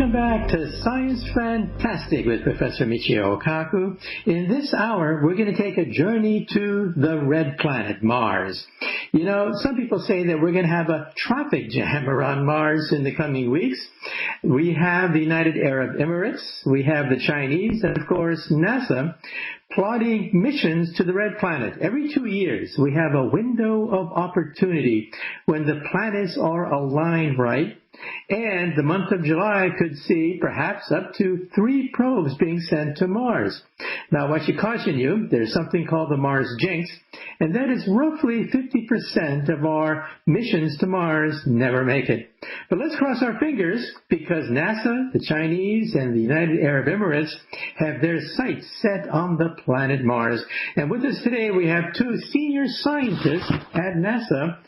Welcome back to Science Fantastic with Professor Michio Kaku. In this hour, we're going to take a journey to the red planet, Mars. You know, some people say that we're going to have a traffic jam around Mars in the coming weeks. We have the United Arab Emirates, we have the Chinese, and of course NASA plotting missions to the red planet. Every 2 years, we have a window of opportunity when the planets are aligned right. And the month of July could see perhaps up to 3 probes being sent to Mars. Now, I should caution you, there's something called the Mars jinx, and that is roughly 50% of our missions to Mars never make it. But let's cross our fingers because NASA, the Chinese, and the United Arab Emirates have their sights set on the planet Mars. And with us today, we have 2 senior scientists at NASA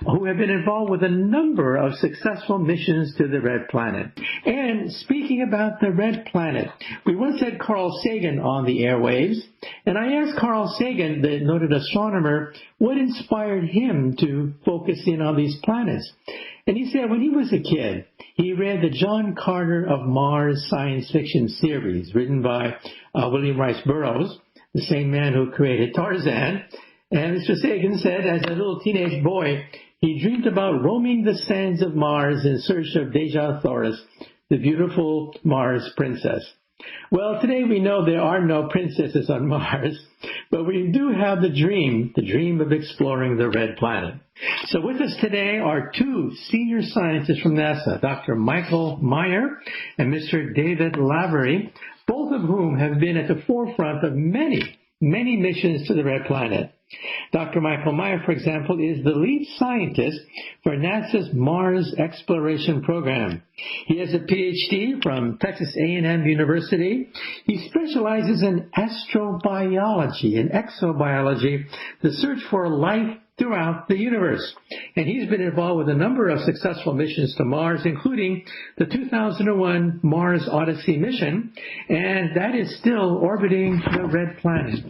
who have been involved with a number of successful missions to the red planet. And speaking about the red planet, we once had Carl Sagan on the airwaves, and I asked Carl Sagan, the noted astronomer, what inspired him to focus in on these planets. And he said when he was a kid, he read the John Carter of Mars science fiction series written by William Rice Burroughs, the same man who created Tarzan. And Mr. Sagan said, as a little teenage boy, he dreamed about roaming the sands of Mars in search of Dejah Thoris, the beautiful Mars princess. Well, today we know there are no princesses on Mars, but we do have the dream of exploring the red planet. So with us today are 2 senior scientists from NASA, Dr. Michael Meyer and Mr. David Lavery, both of whom have been at the forefront of many missions to the red planet. Dr. Michael Meyer, for example, is the lead scientist for NASA's Mars Exploration Program. He has a PhD from Texas A&M University. He specializes in astrobiology and exobiology, the search for life throughout the universe. And he's been involved with a number of successful missions to Mars, including the 2001 Mars Odyssey mission, and that is still orbiting the red planet.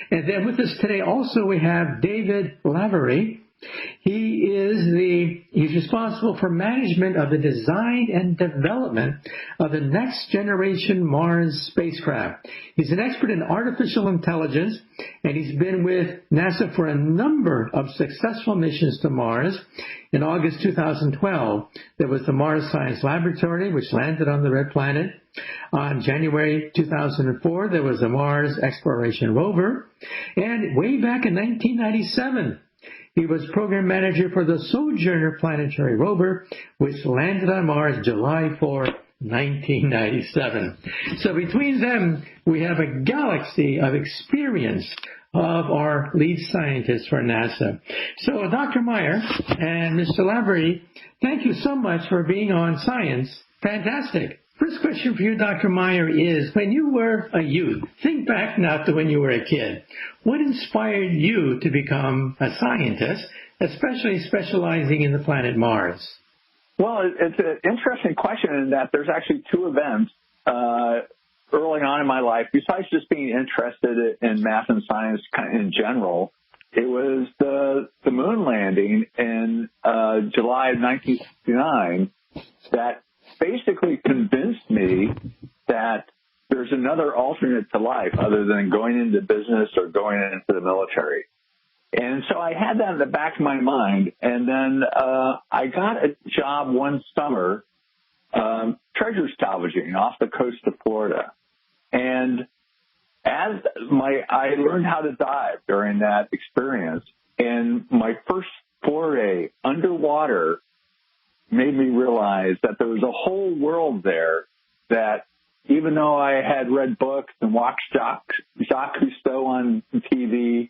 And then with us today also we have David Lavery. He's responsible for management of the design and development of the next generation Mars spacecraft. He's an expert in artificial intelligence, and he's been with NASA for a number of successful missions to Mars. In August 2012, there was the Mars Science Laboratory, which landed on the red planet. On January 2004, there was the Mars Exploration Rover. And way back in 1997, he was program manager for the Sojourner planetary rover, which landed on Mars July 4, 1997. So between them, we have a galaxy of experience of our lead scientists for NASA. So Dr. Meyer and Mr. Lavery, thank you so much for being on Science Fantastic. First question for you, Dr. Meyer, is when you were a youth, think back now to when you were a kid, what inspired you to become a scientist, especially specializing in the planet Mars? Well, it's an interesting question in that there's actually 2 events early on in my life, besides just being interested in math and science in general. It was the moon landing in July of 1969 that basically convinced me that there's another alternate to life other than going into business or going into the military. And so I had that in the back of my mind. And then I got a job one summer, treasure salvaging off the coast of Florida. And I learned how to dive during that experience. And my first foray underwater made me realize that there was a whole world there that even though I had read books and watched Jacques Cousteau on TV,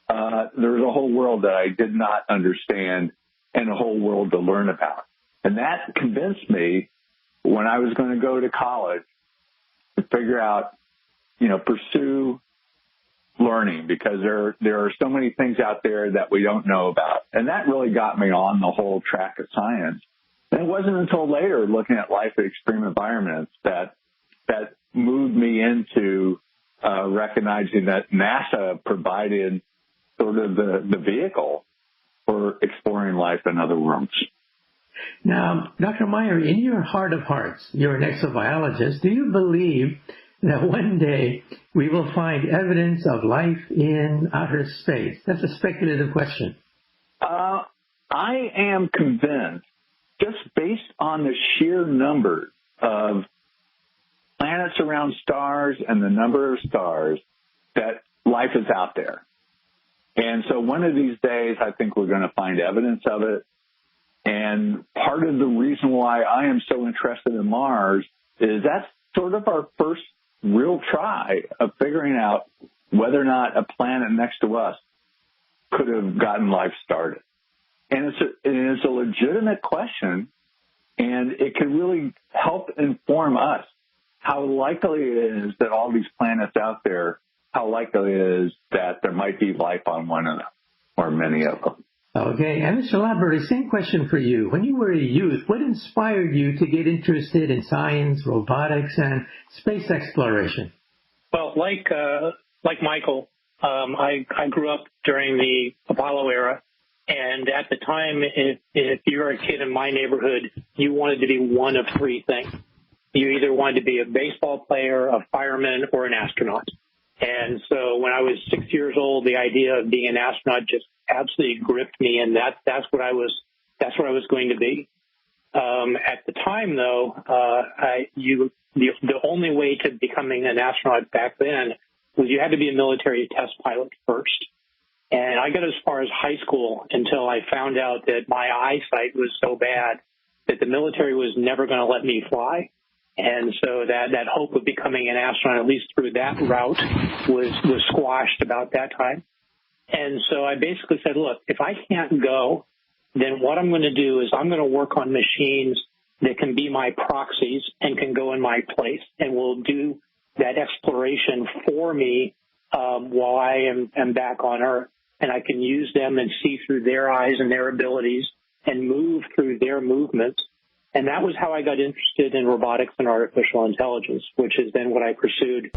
there was a whole world that I did not understand and a whole world to learn about. And that convinced me when I was going to go to college to figure out, pursue learning, because there are so many things out there that we don't know about. And that really got me on the whole track of science. And it wasn't until later, looking at life in extreme environments, that moved me into recognizing that NASA provided sort of the vehicle for exploring life in other worlds. Now, Dr. Meyer, in your heart of hearts, you're an exobiologist. Do you believe that one day we will find evidence of life in outer space? That's a speculative question. I am convinced, just based on the sheer number of planets around stars and the number of stars, that life is out there. And so one of these days, I think we're going to find evidence of it. And part of the reason why I am so interested in Mars is that's sort of our first real try of figuring out whether or not a planet next to us could have gotten life started. And it's a legitimate question, and it can really help inform us how likely it is that all these planets out there, how likely it is that there might be life on one of them or many of them. Okay, and Mr. Lavery, same question for you. When you were a youth, what inspired you to get interested in science, robotics, and space exploration? Well, like Michael, I grew up during the Apollo era, and at the time, if you were a kid in my neighborhood, you wanted to be one of three things. You either wanted to be a baseball player, a fireman, or an astronaut. And so when I was 6 years old, the idea of being an astronaut just absolutely gripped me, and that's what I was going to be. At the time, though, the only way to becoming an astronaut back then was you had to be a military test pilot first. And I got as far as high school until I found out that my eyesight was so bad that the military was never going to let me fly. And so that hope of becoming an astronaut, at least through that route, was squashed about that time. And so I basically said, look, if I can't go, then what I'm going to do is I'm going to work on machines that can be my proxies and can go in my place and will do that exploration for me while I am back on Earth. And I can use them and see through their eyes and their abilities and move through their movements. And that was how I got interested in robotics and artificial intelligence, which has been what I pursued.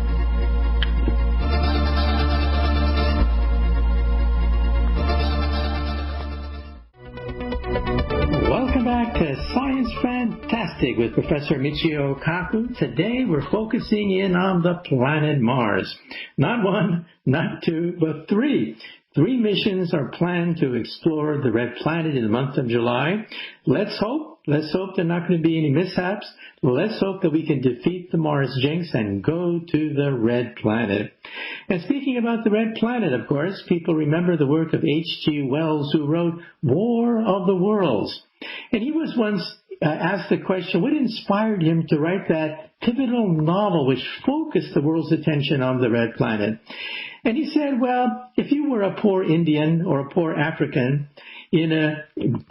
Welcome back to Science Fantastic with Professor Michio Kaku. Today we're focusing in on the planet Mars. Not one, not two, but three. 3 missions are planned to explore the red planet in the month of July. Let's hope there are not going to be any mishaps. Let's hope that we can defeat the Mars jinx and go to the red planet. And speaking about the red planet, of course, people remember the work of H.G. Wells, who wrote War of the Worlds. And he was once asked the question, what inspired him to write that pivotal novel which focused the world's attention on the red planet? And he said, well, if you were a poor Indian or a poor African in a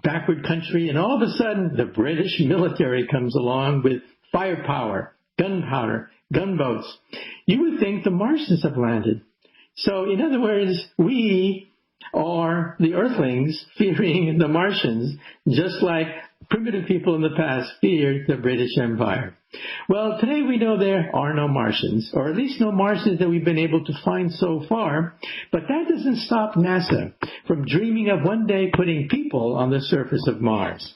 backward country and all of a sudden the British military comes along with firepower, gunpowder, gunboats, you would think the Martians have landed. So in other words, we are the Earthlings fearing the Martians, just like primitive people in the past feared the British Empire. Well, today we know there are no Martians, or at least no Martians that we've been able to find so far, but that doesn't stop NASA from dreaming of one day putting people on the surface of Mars.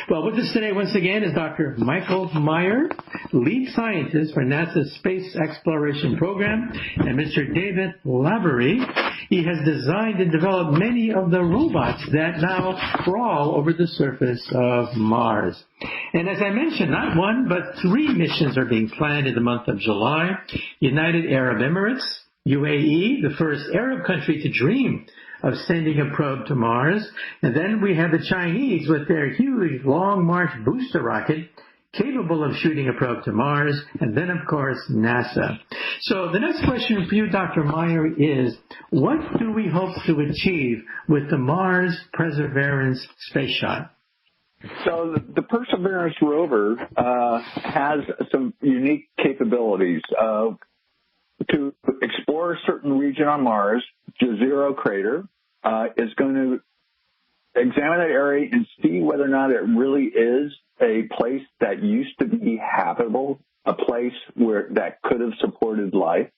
Well, with us today once again is Dr. Michael Meyer, lead scientist for NASA's Space Exploration Program, and Mr. David Lavery. He has designed and developed many of the robots that now crawl over the surface of Mars. And as I mentioned, not one, but 3 missions are being planned in the month of July. United Arab Emirates, UAE, the first Arab country to dream of sending a probe to Mars. And then we have the Chinese with their huge Long March booster rocket capable of shooting a probe to Mars. And then, of course, NASA. So the next question for you, Dr. Meyer, is what do we hope to achieve with the Mars Perseverance space shot? So the Perseverance rover has some unique capabilities to explore a certain region on Mars. Jezero crater is going to examine that area and see whether or not it really is a place that used to be habitable, a place where that could have supported life.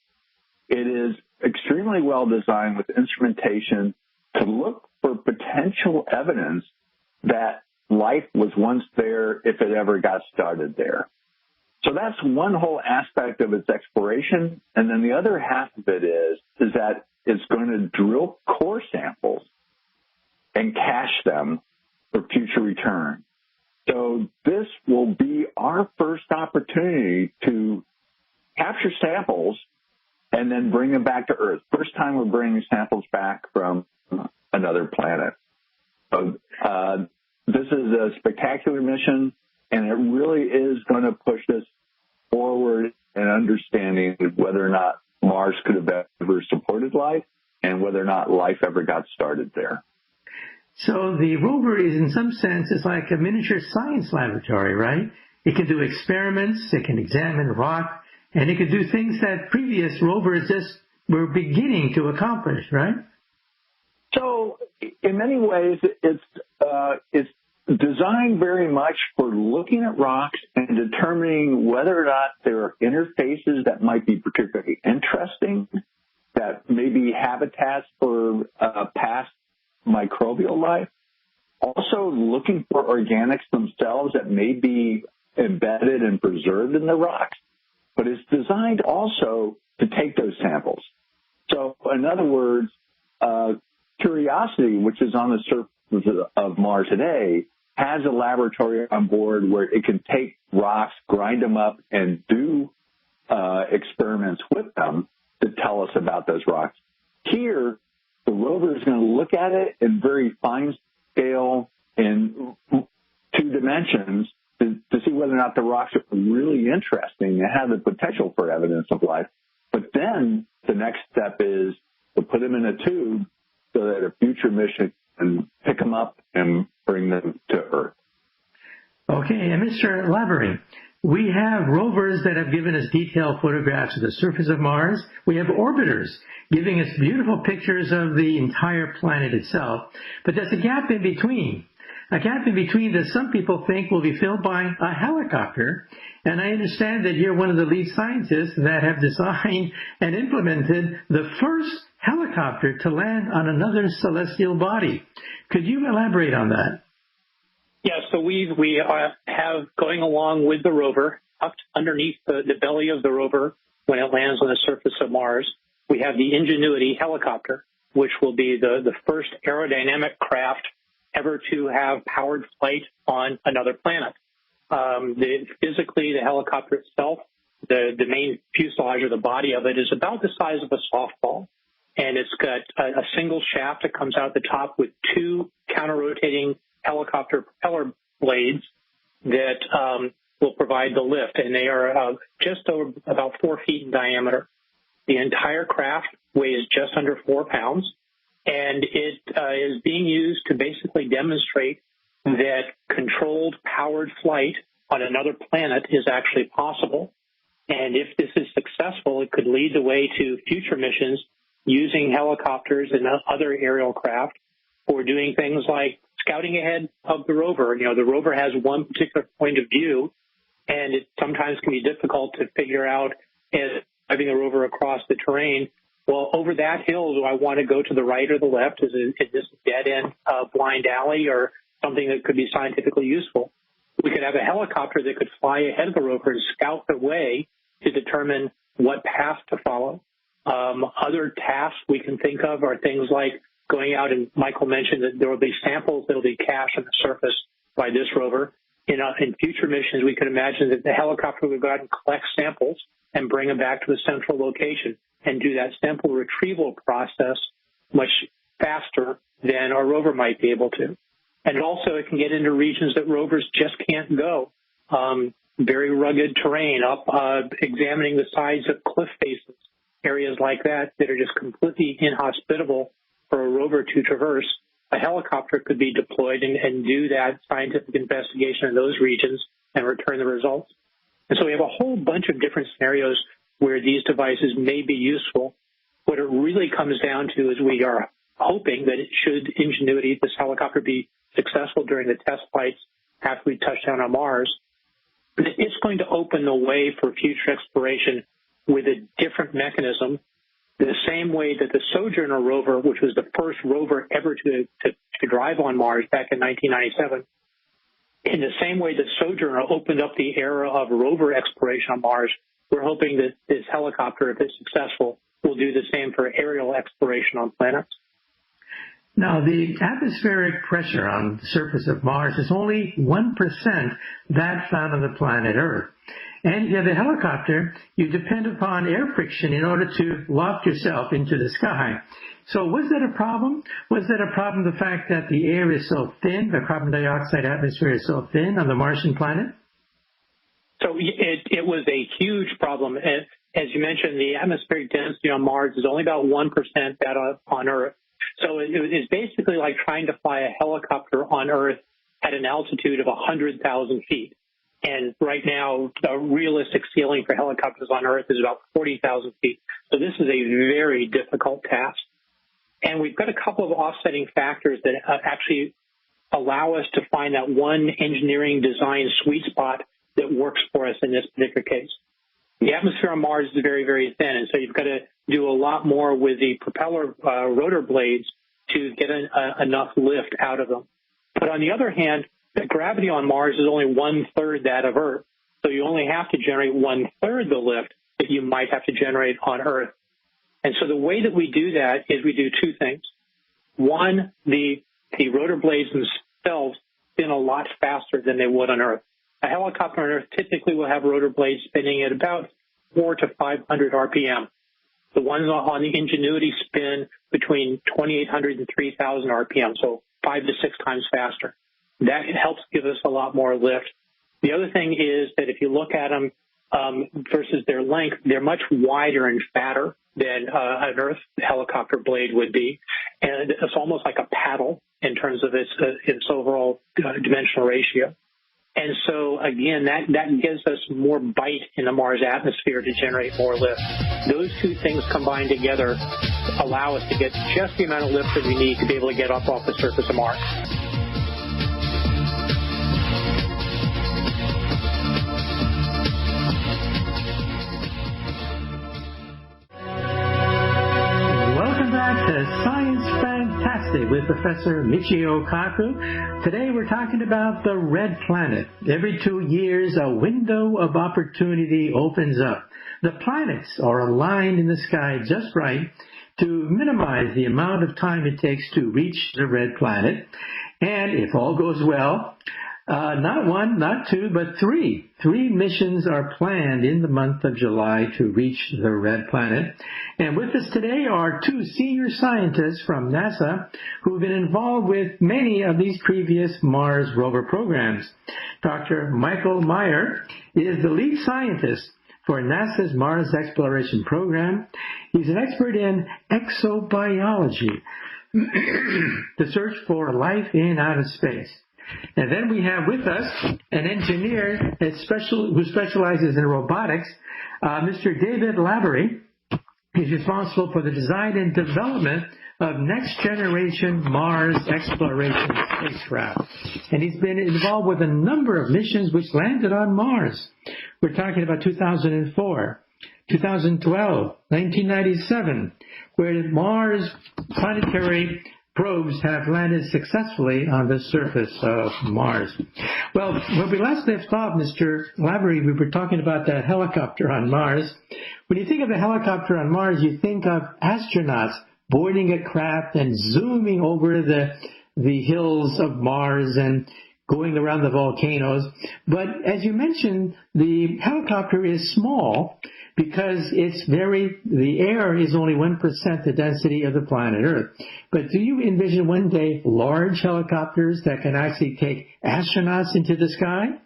It is extremely well designed with instrumentation to look for potential evidence that life was once there if it ever got started there. So that's one whole aspect of its exploration. And then the other half of it is that it's going to drill core samples and cache them for future return. So this will be our first opportunity to capture samples and then bring them back to Earth. First time we're bringing samples back from another planet. So this is a spectacular mission, and it really is going to push us forward in understanding whether or not Mars could have ever supported life and whether or not life ever got started there. So the rover is, in some sense, it's like a miniature science laboratory, right? It can do experiments, it can examine rock, and it can do things that previous rovers just were beginning to accomplish, right? So in many ways, it's designed very much for looking at rocks and determining whether or not there are interfaces that might be particularly interesting, that may be habitats for past microbial life. Also looking for organics themselves that may be embedded and preserved in the rocks, but it's designed also to take those samples. So in other words, Curiosity, which is on the surface of Mars today, has a laboratory on board where it can take rocks, grind them up, and do experiments with them to tell us about those rocks. Here, the rover is going to look at it in very fine scale in 2 dimensions to see whether or not the rocks are really interesting and have the potential for evidence of life. But then the next step is to put them in a tube so that a future mission can pick them up and bring them to Earth. Okay, and Mr. Lavery, we have rovers that have given us detailed photographs of the surface of Mars. We have orbiters giving us beautiful pictures of the entire planet itself. But there's a gap in between. A gap in between that some people think will be filled by a helicopter. And I understand that you're one of the lead scientists that have designed and implemented the first helicopter to land on another celestial body. Could you elaborate on that? Yeah, so we have going along with the rover, up underneath the belly of the rover when it lands on the surface of Mars, we have the Ingenuity helicopter, which will be the first aerodynamic craft ever to have powered flight on another planet. Physically, the helicopter itself, the main fuselage or the body of it is about the size of a softball. And it's got a single shaft that comes out the top with 2 counter-rotating helicopter propeller blades that will provide the lift. And they are just over about 4 feet in diameter. The entire craft weighs just under 4 pounds. And it is being used to basically demonstrate that controlled, powered flight on another planet is actually possible. And if this is successful, it could lead the way to future missions using helicopters and other aerial craft for doing things like scouting ahead of the rover. You know, the rover has one particular point of view, and it sometimes can be difficult to figure out, as driving the rover across the terrain, well, over that hill, do I want to go to the right or the left? Is this a dead-end blind alley or something that could be scientifically useful? We could have a helicopter that could fly ahead of the rover and scout the way to determine what path to follow. Other tasks we can think of are things like going out, and Michael mentioned that there will be samples that will be cached on the surface by this rover. In future missions, we could imagine that the helicopter would go out and collect samples and bring them back to the central location and do that sample retrieval process much faster than our rover might be able to. And also it can get into regions that rovers just can't go. Very rugged terrain, up examining the sides of cliff faces, areas like that that are just completely inhospitable for a rover to traverse. A helicopter could be deployed and do that scientific investigation in those regions and return the results. And so we have a whole bunch of different scenarios where these devices may be useful. What it really comes down to is we are hoping that it should Ingenuity, this helicopter, be successful during the test flights after we touch down on Mars. It's going to open the way for future exploration with a different mechanism, the same way that the Sojourner rover, which was the first rover ever to drive on Mars back in 1997, in the same way that Sojourner opened up the era of rover exploration on Mars, we're hoping that this helicopter, if it's successful, will do the same for aerial exploration on planets. Now, the atmospheric pressure on the surface of Mars is only 1% that found on the planet Earth. And if you have a helicopter, you depend upon air friction in order to loft yourself into the sky. So was that a problem? Was that a problem, the fact that the air is so thin, the carbon dioxide atmosphere is so thin on the Martian planet? So it was a huge problem. As you mentioned, the atmospheric density on Mars is only about 1% that on Earth. So it is basically like trying to fly a helicopter on Earth at an altitude of 100,000 feet. And right now, the realistic ceiling for helicopters on Earth is about 40,000 feet. So this is a very difficult task. And we've got a couple of offsetting factors that actually allow us to find that one engineering design sweet spot that works for us in this particular case. The atmosphere on Mars is very, very thin, and so you've got to do a lot more with the propeller rotor blades to get enough lift out of them. But on the other hand, the gravity on Mars is only 1/3 that of Earth, so you only have to generate 1/3 the lift that you might have to generate on Earth. And so the way that we do that is we do two things. One, the rotor blades themselves spin a lot faster than they would on Earth. A helicopter on Earth typically will have rotor blades spinning at about 400 to 500 RPM. The ones on the Ingenuity spin between 2,800 and 3,000 RPM, so 5 to 6 times faster. That helps give us a lot more lift. The other thing is that if you look at them versus their length, they're much wider and fatter than an Earth helicopter blade would be. And it's almost like a paddle in terms of its overall dimensional ratio. And so, again, that gives us more bite in the Mars atmosphere to generate more lift. Those two things combined together allow us to get just the amount of lift that we need to be able to get up off the surface of Mars. Science Fantastic with Professor Michio Kaku. Today we're talking about the red planet. Every 2 years, a window of opportunity opens up. The planets are aligned in the sky just right to minimize the amount of time it takes to reach the red planet. And if all goes well, not one, not two, but three. 3 missions are planned in the month of July to reach the red planet. And with us today are 2 senior scientists from NASA who've been involved with many of these previous Mars rover programs. Dr. Michael Meyer is the lead scientist for NASA's Mars Exploration Program. He's an expert in exobiology, the search for life in outer space. And then we have with us an engineer who specializes in robotics, Mr. David Lavery. He's responsible for the design and development of next-generation Mars exploration spacecraft. And he's been involved with a number of missions which landed on Mars. We're talking about 2004, 2012, 1997, where Mars planetary probes have landed successfully on the surface of Mars. Well, when we last left off, Mr. Lavery, we were talking about that helicopter on Mars. When you think of a helicopter on Mars, you think of astronauts boarding a craft and zooming over the hills of Mars and going around the volcanoes. But as you mentioned, the helicopter is small because the air is only 1% the density of the planet Earth. But do you envision one day large helicopters that can actually take astronauts into the sky?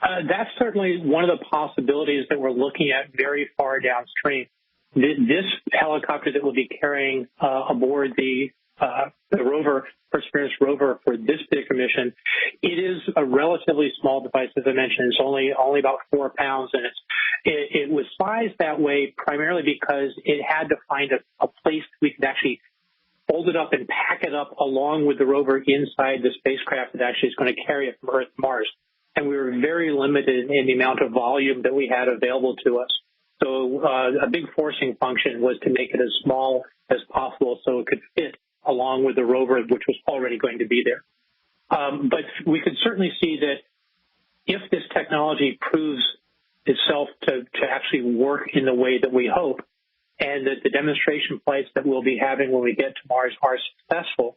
That's certainly one of the possibilities that we're looking at very far downstream. This helicopter that will be carrying aboard the rover, Perseverance rover for this particular mission, it is a relatively small device, as I mentioned. It's only about 4 pounds, and it was sized that way primarily because it had to find a place we could actually fold it up and pack it up along with the rover inside the spacecraft that actually is going to carry it from Earth to Mars. And we were very limited in the amount of volume that we had available to us. So a big forcing function was to make it as small as possible so it could fit along with the rover, which was already going to be there. But we could certainly see that if this technology proves itself to actually work in the way that we hope, and that the demonstration flights that we'll be having when we get to Mars are successful,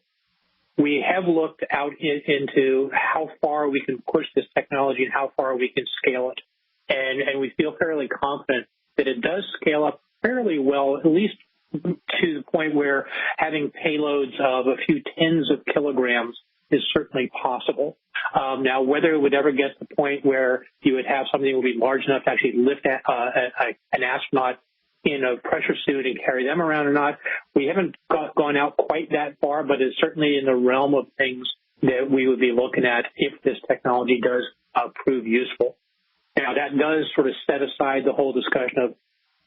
we have looked out into how far we can push this technology and how far we can scale it. And we feel fairly confident that it does scale up fairly well, at least to the point where having payloads of a few tens of kilograms is certainly possible. Now, whether it would ever get to the point where you would have something that would be large enough to actually lift an astronaut in a pressure suit and carry them around or not, we haven't gone out quite that far, but it's certainly in the realm of things that we would be looking at if this technology does prove useful. Now, that does sort of set aside the whole discussion of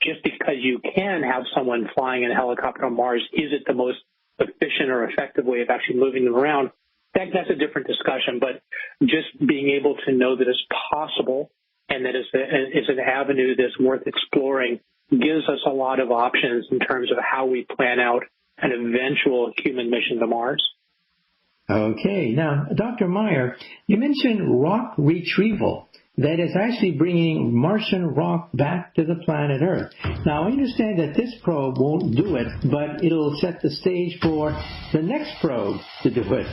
just because you can have someone flying in a helicopter on Mars, is it the most efficient or effective way of actually moving them around? That's a different discussion, but just being able to know that it's possible and that it's an avenue that's worth exploring gives us a lot of options in terms of how we plan out an eventual human mission to Mars. Okay. Now, Dr. Meyer, you mentioned rock retrieval. That is actually bringing Martian rock back to the planet Earth. Now, I understand that this probe won't do it, but it'll set the stage for the next probe to do it.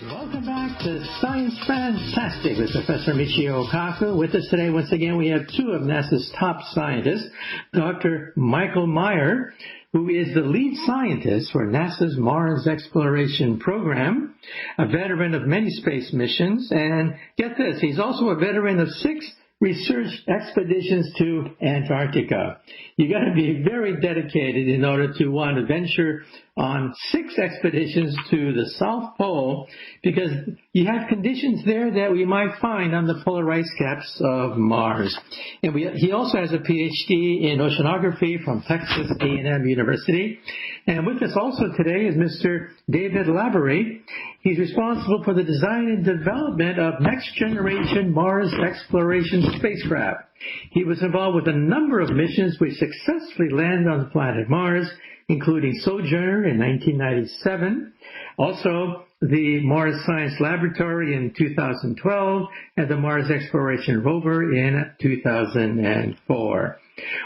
Welcome back to Science Fantastic with Professor Michio Kaku. With us today, once again, we have two of NASA's top scientists, Dr. Michael Meyer, who is the lead scientist for NASA's Mars Exploration Program, a veteran of many space missions, and get this, he's also a veteran of 6 research expeditions to Antarctica. You got to be very dedicated in order to want to venture on 6 expeditions to the South Pole, because you have conditions there that we might find on the polar ice caps of Mars. And he also has a PhD in oceanography from Texas A&M University. And with us also today is Mr. David Laborie. He's responsible for the design and development of next-generation Mars exploration spacecraft. He was involved with a number of missions which successfully landed on the planet Mars, including Sojourner in 1997, also the Mars Science Laboratory in 2012, and the Mars Exploration Rover in 2004.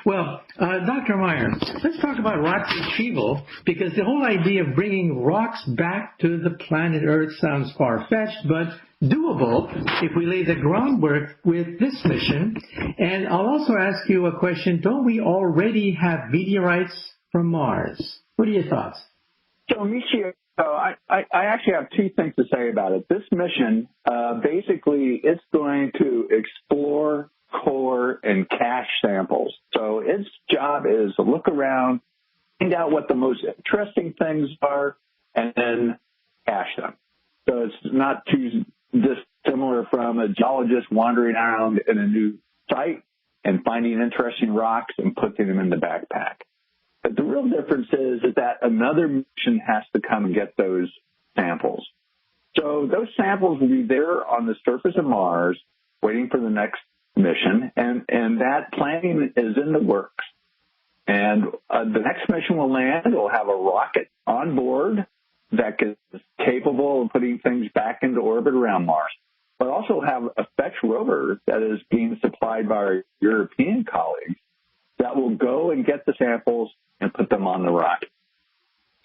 Well, Dr. Meyer, let's talk about rock retrieval, because the whole idea of bringing rocks back to the planet Earth sounds far-fetched, but doable if we lay the groundwork with this mission. And I'll also ask you a question. Don't we already have meteorites from Mars? What are your thoughts? So, Michio, I actually have 2 things to say about it. This mission, basically, it's going to explore, core, and cache samples. So its job is to look around, find out what the most interesting things are, and then cache them. So it's not too dissimilar from a geologist wandering around in a new site and finding interesting rocks and putting them in the backpack. But the real difference is that another mission has to come and get those samples. So those samples will be there on the surface of Mars waiting for the next mission, and that planning is in the works. And the next mission will land. It will have a rocket on board that is capable of putting things back into orbit around Mars, but also have a fetch rover that is being supplied by our European colleagues that will go and get the samples and put them on the rocket.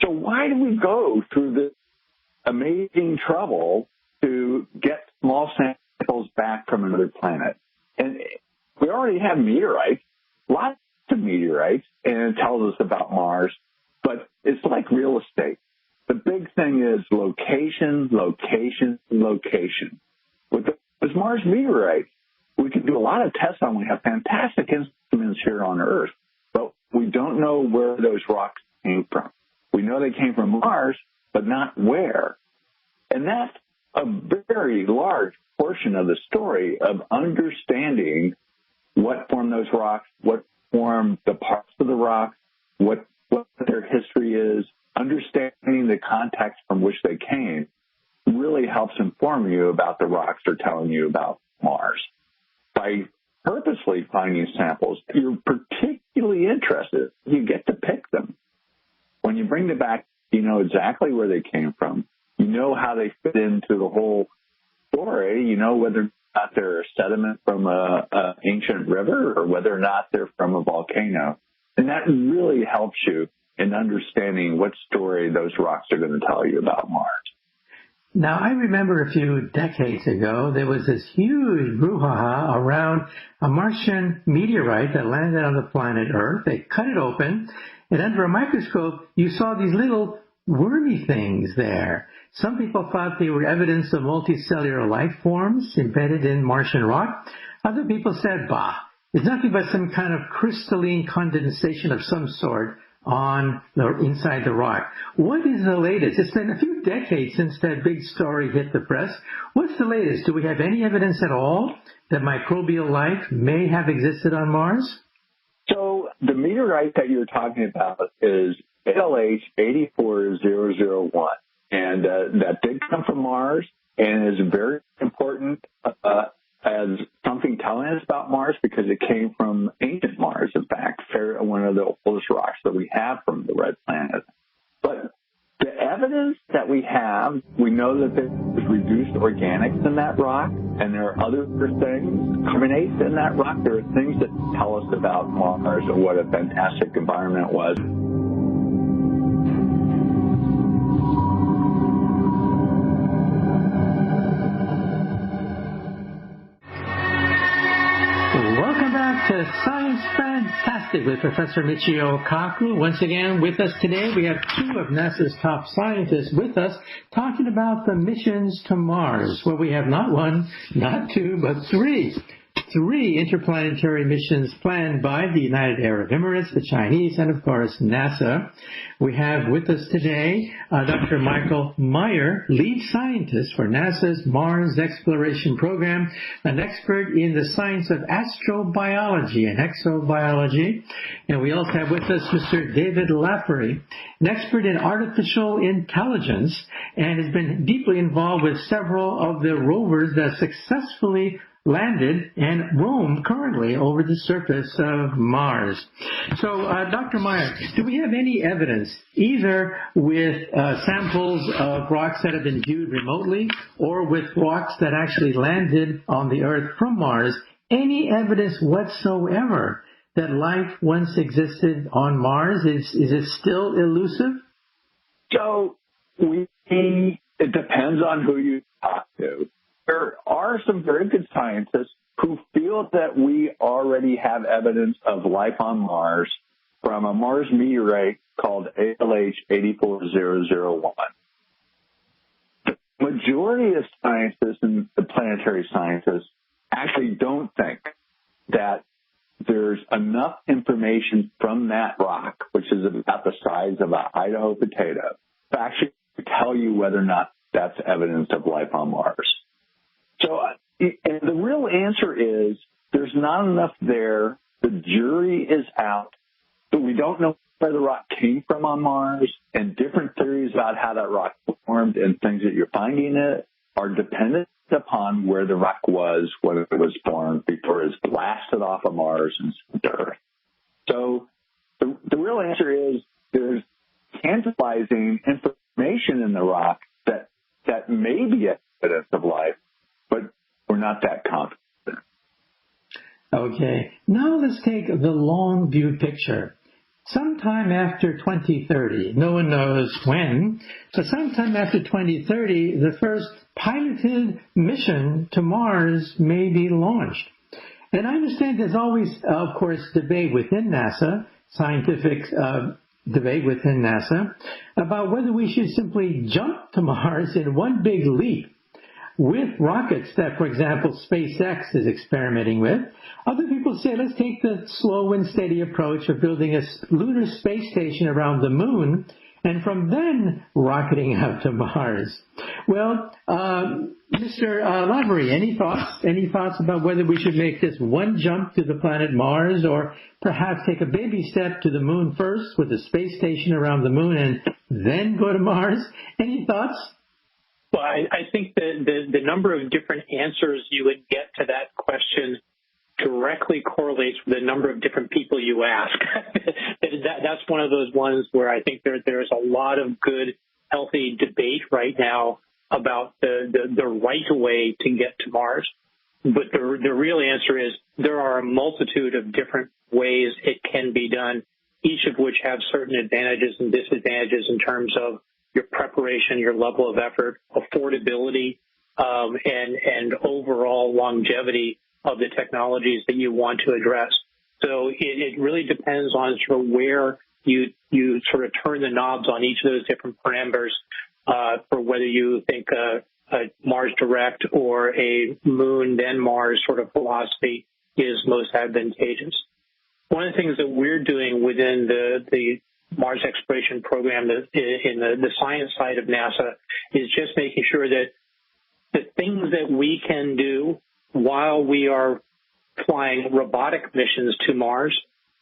So why do we go through this amazing trouble to get small samples back from another planet? And we already have meteorites, lots of meteorites, and it tells us about Mars, but it's like real estate. The big thing is location, location, location. With those Mars meteorites, we can do a lot of tests on. We have fantastic instruments here on Earth, but we don't know where those rocks came from. We know they came from Mars, but not where. And that's a very large portion of the story of understanding what formed those rocks, what formed the parts of the rocks, what their history is. Understanding the context from which they came really helps inform you about the rocks they're telling you about Mars. By purposely finding samples that you're particularly interested in, you get to pick them. When you bring them back, you know exactly where they came from. You know how they fit into the whole story. You know whether or not they're sediment from an ancient river or whether or not they're from a volcano. And that really helps you in understanding what story those rocks are going to tell you about Mars. Now, I remember a few decades ago, there was this huge brouhaha around a Martian meteorite that landed on the planet Earth. They cut it open, and under a microscope, you saw these little wormy things there. Some people thought they were evidence of multicellular life forms embedded in Martian rock. Other people said, bah, it's nothing but some kind of crystalline condensation of some sort on the inside the rock. What is the latest? It's been a few decades since that big story hit the press. What's the latest? Do we have any evidence at all that microbial life may have existed on Mars? So the meteorite that you're talking about is ALH 84001, and that did come from Mars and is very important as something telling us about Mars because it came from ancient Mars, in fact, one of the oldest rocks that we have from the red planet. But the evidence that we have, we know that there's reduced organics in that rock, and there are other things, carbonates in that rock. There are things that tell us about Mars and what a fantastic environment was. Welcome back to Science Fantastic with Professor Michio Kaku. Once again, with us today, we have two of NASA's top scientists with us talking about the missions to Mars, where we have not one, not two, but three interplanetary missions planned by the United Arab Emirates, the Chinese, and of course NASA. We have with us today Dr. Michael Meyer, lead scientist for NASA's Mars Exploration Program, an expert in the science of astrobiology and exobiology. And we also have with us Mr. David Laffery, an expert in artificial intelligence, and has been deeply involved with several of the rovers that successfully landed and roam currently over the surface of Mars. So, Dr. Meyer, do we have any evidence, either with samples of rocks that have been viewed remotely or with rocks that actually landed on the Earth from Mars, any evidence whatsoever that life once existed on Mars? Is it still elusive? So, it depends on who you talk to. There are some very good scientists who feel that we already have evidence of life on Mars from a Mars meteorite called ALH 84001. The majority of scientists and the planetary scientists actually don't think that there's enough information from that rock, which is about the size of an Idaho potato, to actually tell you whether or not that's evidence of life on Mars. So, and the real answer is there's not enough there. The jury is out. But we don't know where the rock came from on Mars, and different theories about how that rock formed and things that you're finding it are dependent upon where the rock was when it was formed before it was blasted off of Mars and sent to Earth. So the real answer is there's tantalizing information in the rock that may be evidence of life, but we're not that confident. Okay. Now let's take the long view picture. Sometime after 2030, no one knows when, but sometime after 2030, the first piloted mission to Mars may be launched. And I understand there's always, of course, debate within NASA, scientific debate within NASA, about whether we should simply jump to Mars in one big leap with rockets that, for example, SpaceX is experimenting with. Other people say, let's take the slow and steady approach of building a lunar space station around the moon and from then rocketing out to Mars. Well, Mr. Lavery, any thoughts? Any thoughts about whether we should make this one jump to the planet Mars or perhaps take a baby step to the moon first with a space station around the moon and then go to Mars? Any thoughts? Well, I think the number of different answers you would get to that question directly the number of different people you ask. That's one of those ones where I think there's a lot of good, healthy debate right now about the right way to get to Mars. But the real answer is there are a multitude of different ways it can be done, each of which have certain advantages and disadvantages in terms of your preparation, your level of effort, affordability, and overall longevity of the technologies that you want to address. So it really depends on sort of where you sort of turn the knobs on each of those different parameters for whether you think a Mars Direct or a Moon then Mars sort of philosophy is most advantageous. One of the things that we're doing within the Mars exploration program in the science side of NASA is just making sure that the things that we can do while we are flying robotic missions to Mars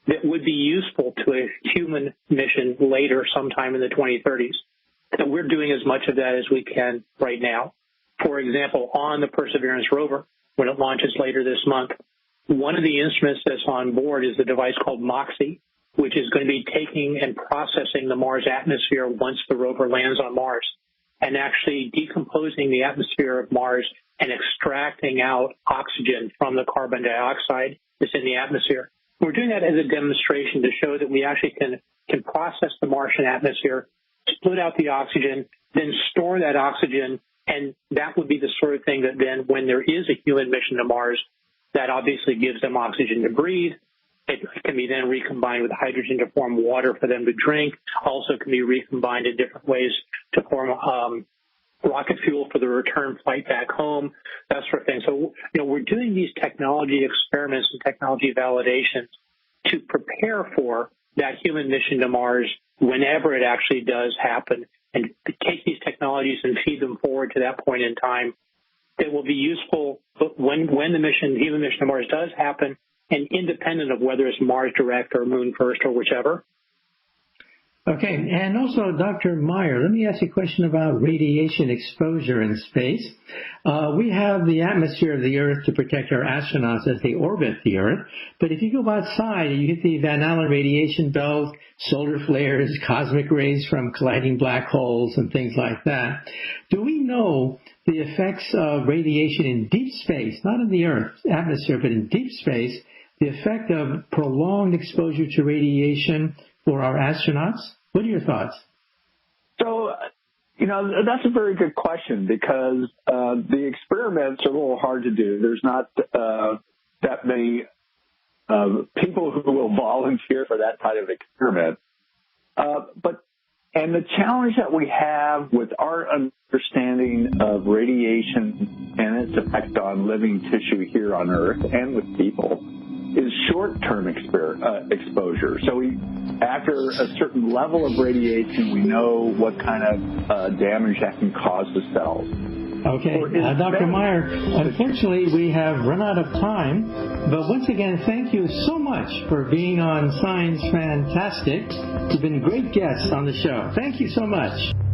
that would be useful to a human mission later sometime in the 2030s. And we're doing as much of that as we can right now. For example, on the Perseverance rover, when it launches later this month, one of the instruments that's on board is a device called MOXIE, which is going to be taking and processing the Mars atmosphere once the rover lands on Mars, and actually decomposing the atmosphere of Mars and extracting out oxygen from the carbon dioxide that's in the atmosphere. We're doing that as a demonstration to show that we actually can process the Martian atmosphere, split out the oxygen, then store that oxygen, and that would be the sort of thing that then when there is a human mission to Mars, that obviously gives them oxygen to breathe. It can be then recombined with hydrogen to form water for them to drink. Also can be recombined in different ways to form rocket fuel for the return flight back home, that sort of thing. So, we're doing these technology experiments and technology validations to prepare for that human mission to Mars whenever it actually does happen, and take these technologies and feed them forward to that point in time that will be useful when the human mission to Mars does happen, and independent of whether it's Mars Direct or Moon First or whichever. Okay, and also, Dr. Meyer, let me ask you a question about radiation exposure in space. We have the atmosphere of the Earth to protect our astronauts as they orbit the Earth, but if you go outside and you get the Van Allen radiation belt, solar flares, cosmic rays from colliding black holes and things like that, do we know the effects of radiation in deep space, not in the Earth's atmosphere, but in deep space, the effect of prolonged exposure to radiation for our astronauts? What are your thoughts? So, that's a very good question because the experiments are a little hard to do. There's not that many people who will volunteer for that type of experiment. And the challenge that we have with our understanding of radiation and its effect on living tissue here on Earth and with people is short-term exposure. So after a certain level of radiation, we know what kind of damage that can cause to cells. Okay, Dr. Meyer, unfortunately we have run out of time, but once again, thank you so much for being on Science Fantastic. You've been great guests on the show. Thank you so much.